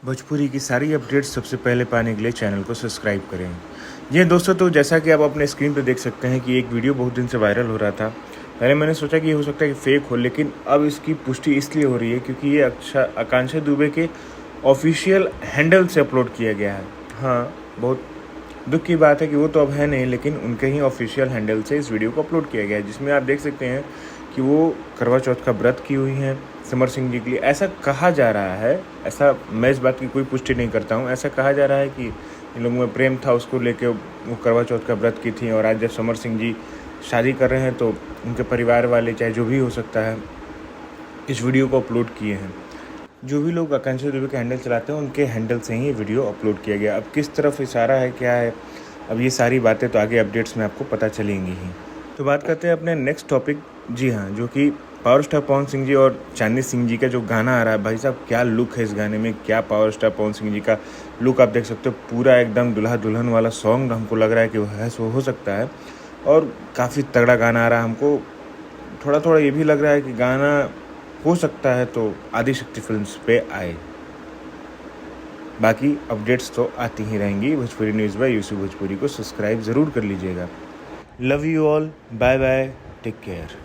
भोजपुरी की सारी अपडेट्स सबसे पहले पाने के लिए चैनल को सब्सक्राइब करें। जी हाँ दोस्तों, तो जैसा कि आप अपने स्क्रीन पर देख सकते हैं कि एक वीडियो बहुत दिन से वायरल हो रहा था। पहले मैंने सोचा कि हो सकता है कि फेक हो, लेकिन अब इसकी पुष्टि इसलिए हो रही है क्योंकि ये आकांक्षा दुबे के ऑफिशियल हैंडल से अपलोड किया गया है। हाँ, बहुत दुख की बात है कि वो तो अब है नहीं, लेकिन उनके ही ऑफिशियल हैंडल से इस वीडियो को अपलोड किया गया है, जिसमें आप देख सकते हैं कि वो करवा चौथ का व्रत की हुई हैं समर सिंह जी के लिए। ऐसा कहा जा रहा है, ऐसा मैं इस बात की कोई पुष्टि नहीं करता हूँ, ऐसा कहा जा रहा है कि इन लोगों में प्रेम था, उसको लेके वो करवा चौथ का व्रत की थी। और आज जब समर सिंह जी शादी कर रहे हैं तो उनके परिवार वाले, चाहे जो भी हो सकता है, इस वीडियो को अपलोड किए हैं। जो भी लोग आकांक्षा दुबे के हैंडल चलाते हैं उनके हैंडल से ही ये वीडियो अपलोड किया गया। अब किस तरफ इशारा है, क्या है, अब ये सारी बातें तो आगे अपडेट्स में आपको पता चलेंगी ही। तो बात करते हैं अपने नेक्स्ट टॉपिक। जी हाँ, जो कि पावर स्टार पवन सिंह जी और चांदनी सिंह जी का जो गाना आ रहा है, भाई साहब क्या लुक है इस गाने में, क्या पावर स्टार पवन सिंह जी का लुक आप देख सकते हो। पूरा एकदम दुल्हा दुल्हन वाला सॉन्ग हमको लग रहा है कि वो हो सकता है, और काफ़ी तगड़ा गाना आ रहा है। हमको थोड़ा थोड़ा ये भी लग रहा है कि गाना हो सकता है तो आदिशक्ति फिल्म्स पे आए। बाकी अपडेट्स तो आती ही रहेंगी। Bhojpuri news by U C Bhojpuri को सब्सक्राइब ज़रूर कर लीजिएगा। Love you all, bye bye, take care.